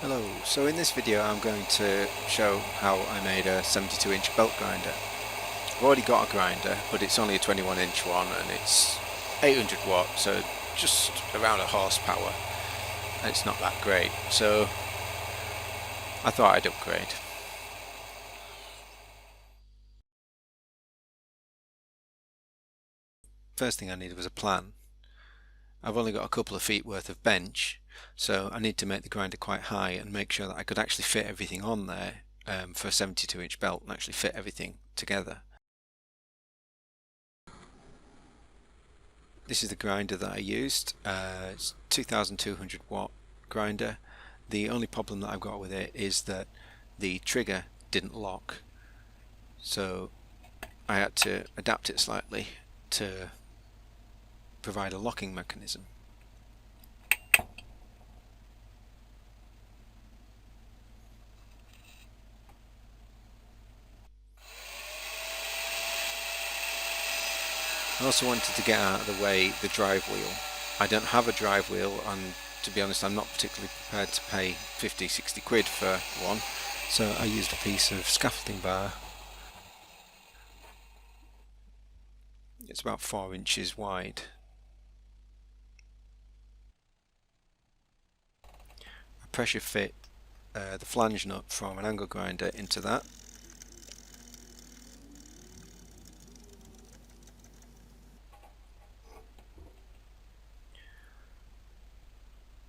Hello, so in this video I'm going to show how I made a 72-inch belt grinder. I've already got a grinder, but it's only a 21-inch one and it's 800 watt, so just around a horsepower, and it's not that great, so I thought I'd upgrade. First thing I needed was a plan. I've only got a couple of feet worth of bench, so I need to make the grinder quite high and make sure that I could actually fit everything on there for a 72-inch belt and actually fit everything together. This is the grinder that I used. It's 2200 watt grinder. The only problem that I've got with it is that the trigger didn't lock, so I had to adapt it slightly to provide a locking mechanism. I also wanted to get out of the way the drive wheel. I don't have a drive wheel, and to be honest I'm not particularly prepared to pay 50-60 quid for one, so I used a piece of scaffolding bar. It's about 4 inches wide. I pressure fit the flange nut from an angle grinder into that.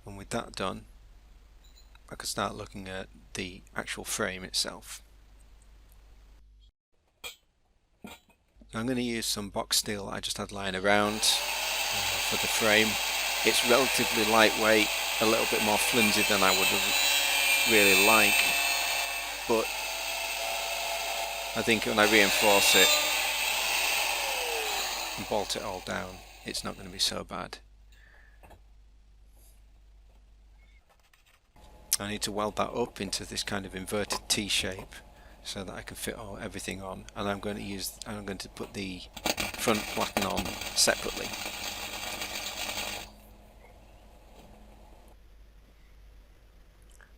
And with that done, I could start looking at the actual frame itself. I'm going to use some box steel I just had lying around for the frame. It's relatively lightweight, a little bit more flimsy than I would have really like, but I think when I reinforce it and bolt it all down, it's not going to be so bad. I need to weld that up into this kind of inverted T shape so that I can fit everything on, and I'm going to put the front platen on separately.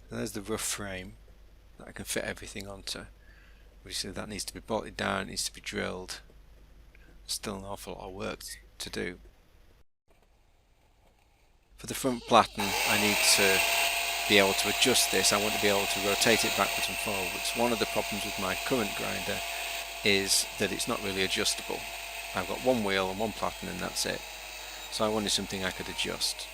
So there's the rough frame that I can fit everything onto. Obviously that needs to be bolted down, it needs to be drilled. Still an awful lot of work to do. For the front platen I need to be able to adjust this. I want to be able to rotate it backwards and forwards. One of the problems with my current grinder is that it's not really adjustable. I've got one wheel and one platen and that's it. So I wanted something I could adjust.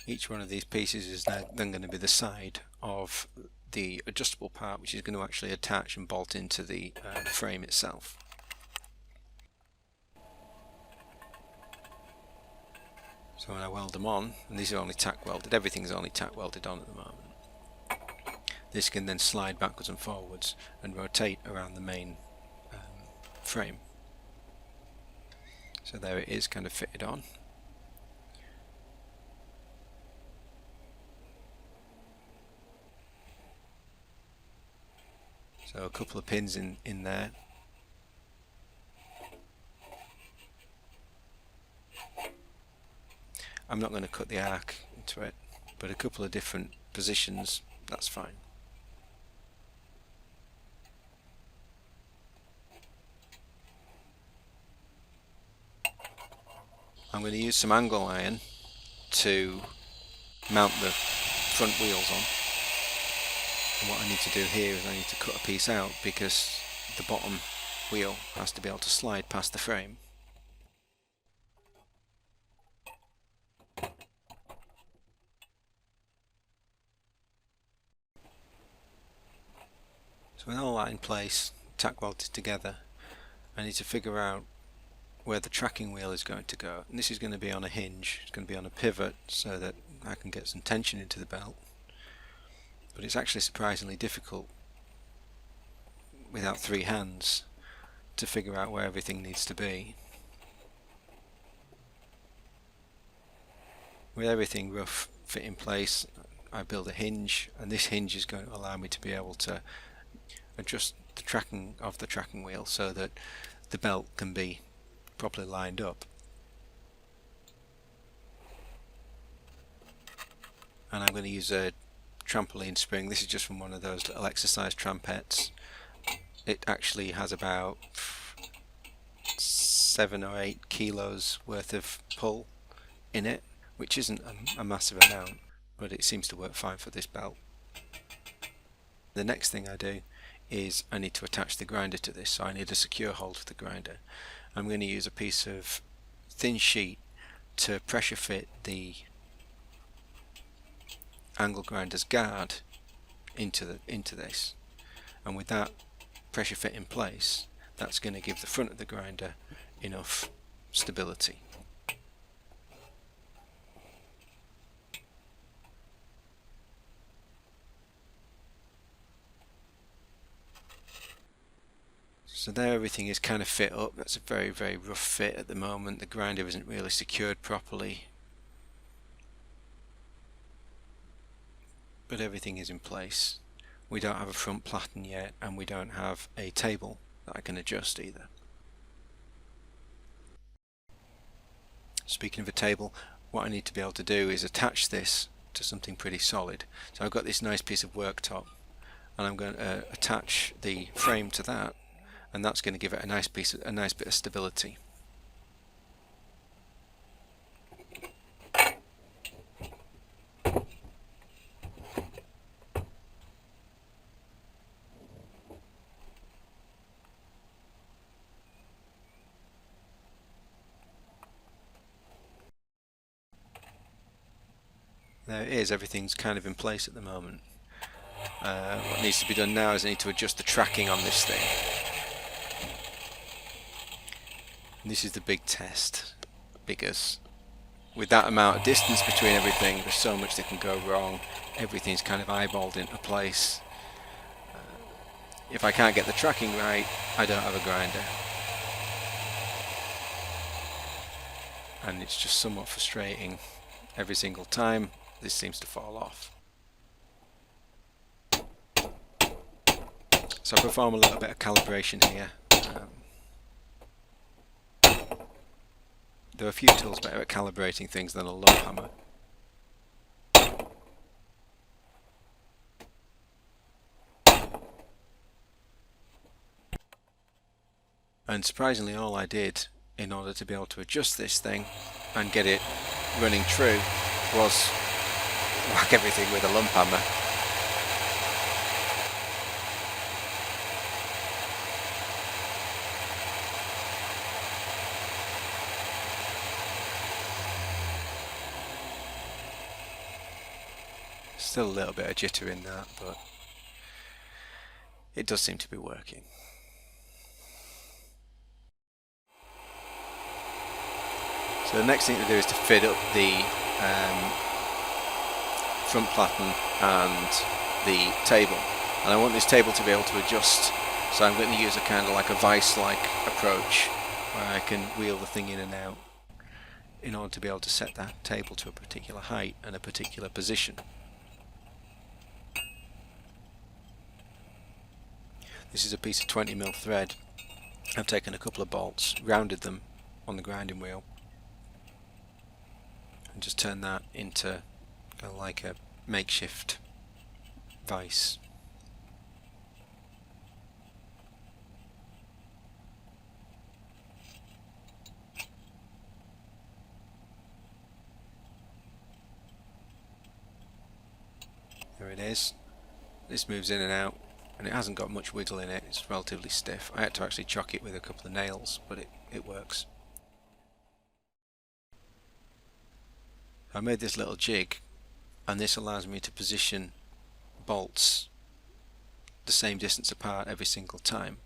Each one of these pieces is then going to be the side of the adjustable part, which is going to actually attach and bolt into the frame itself. So when I weld them on, and these are only tack welded, everything's only tack welded on at the moment, this can then slide backwards and forwards and rotate around the main frame. So there it is, kind of fitted on. So a couple of pins in there. I'm not going to cut the arc into it, but a couple of different positions, that's fine. I'm going to use some angle iron to mount the front wheels on. And what I need to do here is I need to cut a piece out because the bottom wheel has to be able to slide past the frame. So with all that in place, tack welded together, I need to figure out where the tracking wheel is going to go. And this is going to be on a hinge, it's going to be on a pivot so that I can get some tension into the belt, but it's actually surprisingly difficult without three hands to figure out where everything needs to be. With everything rough fit in place, I build a hinge, and this hinge is going to allow me to be able to adjust the tracking of the tracking wheel so that the belt can be properly lined up. And I'm going to use a trampoline spring. This is just from one of those little exercise trampettes. It actually has about 7 or 8 kilos worth of pull in it, which isn't a massive amount, but it seems to work fine for this belt. The next thing I do is I need to attach the grinder to this, so I need a secure hold for the grinder. I'm going to use a piece of thin sheet to pressure fit the angle grinder's guard into this, and with that pressure fit in place, that's going to give the front of the grinder enough stability. So there everything is kind of fit up. That's a very, very rough fit at the moment. The grinder isn't really secured properly, but everything is in place. We don't have a front platen yet, and we don't have a table that I can adjust either. Speaking of a table, what I need to be able to do is attach this to something pretty solid. So I've got this nice piece of worktop, and I'm going to attach the frame to that, and that's going to give it a nice bit of stability. There it is, everything's kind of in place at the moment. What needs to be done now is I need to adjust the tracking on this thing. And this is the big test, because with that amount of distance between everything, there's so much that can go wrong. Everything's kind of eyeballed into place. If I can't get the tracking right, I don't have a grinder. And it's just somewhat frustrating every single time this seems to fall off. So I perform a little bit of calibration here. There are a few tools better at calibrating things than a lump hammer. And surprisingly, all I did in order to be able to adjust this thing and get it running true was whack everything with a lump hammer. Still a little bit of jitter in that, but it does seem to be working. So the next thing to do is to fit up the front platen and the table, and I want this table to be able to adjust, so I'm going to use a kind of like a vice-like approach where I can wheel the thing in and out in order to be able to set that table to a particular height and a particular position. This is a piece of 20mm thread. I've taken a couple of bolts, rounded them on the grinding wheel, and just turn that into kind of like a makeshift vise. There it is. This moves in and out, and it hasn't got much wiggle in it. It's relatively stiff. I had to actually chock it with a couple of nails, but it works. I made this little jig, and this allows me to position bolts the same distance apart every single time,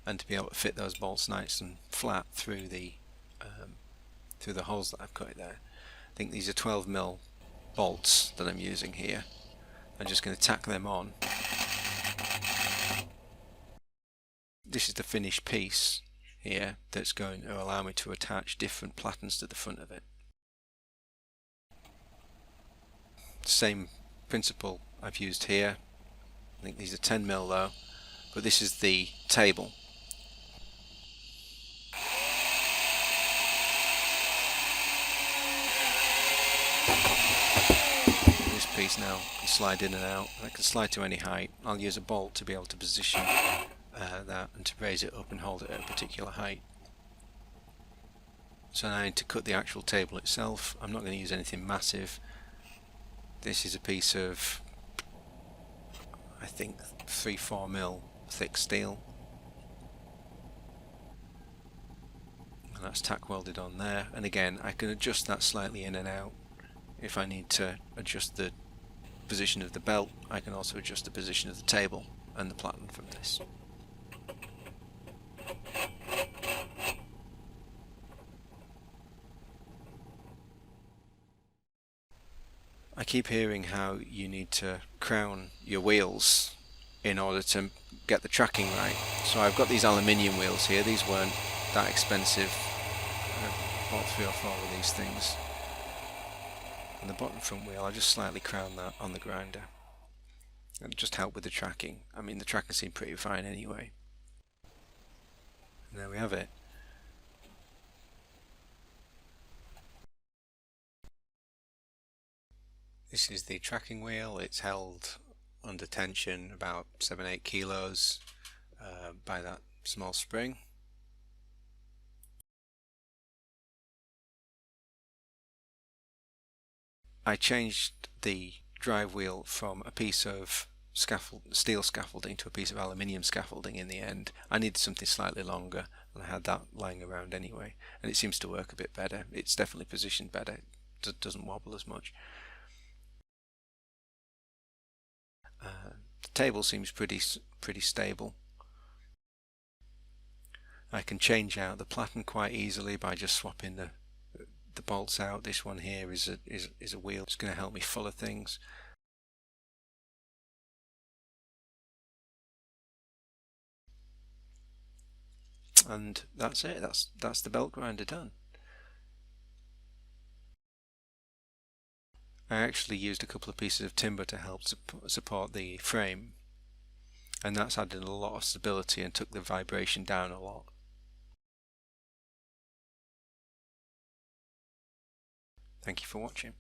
and to be able to fit those bolts nice and flat through the holes that I've cut there. I think these are 12mm bolts that I'm using here. I'm just going to tack them on. This is the finished piece here that's going to allow me to attach different platens to the front of it. Same principle I've used here. I think these are 10mm though, but this is the table. This piece now can slide in and out. I can slide to any height. I'll use a bolt to be able to position that and to raise it up and hold it at a particular height. So now I need to cut the actual table itself. I'm not going to use anything massive. This is a piece of, I think, 3-4mm thick steel. And that's tack welded on there. And again, I can adjust that slightly in and out. If I need to adjust the position of the belt, I can also adjust the position of the table and the platen from this. I keep hearing how you need to crown your wheels in order to get the tracking right. So I've got these aluminium wheels here. These weren't that expensive. I bought 3 or 4 of these things. And the bottom front wheel, I just slightly crown that on the grinder. It'll just help with the tracking. I mean, the tracking seemed pretty fine anyway. And there we have it. This is the tracking wheel. It's held under tension about 7-8 kilos by that small spring. I changed the drive wheel from a piece of steel scaffolding to a piece of aluminium scaffolding in the end. I needed something slightly longer and I had that lying around anyway, and it seems to work a bit better. It's definitely positioned better. It doesn't wobble as much. The table seems pretty stable. I can change out the platen quite easily by just swapping the bolts out. This one here is a wheel. It's going to help me follow things. And that's it. That's the belt grinder done. I actually used a couple of pieces of timber to help support the frame, and that's added a lot of stability and took the vibration down a lot. Thank you for watching.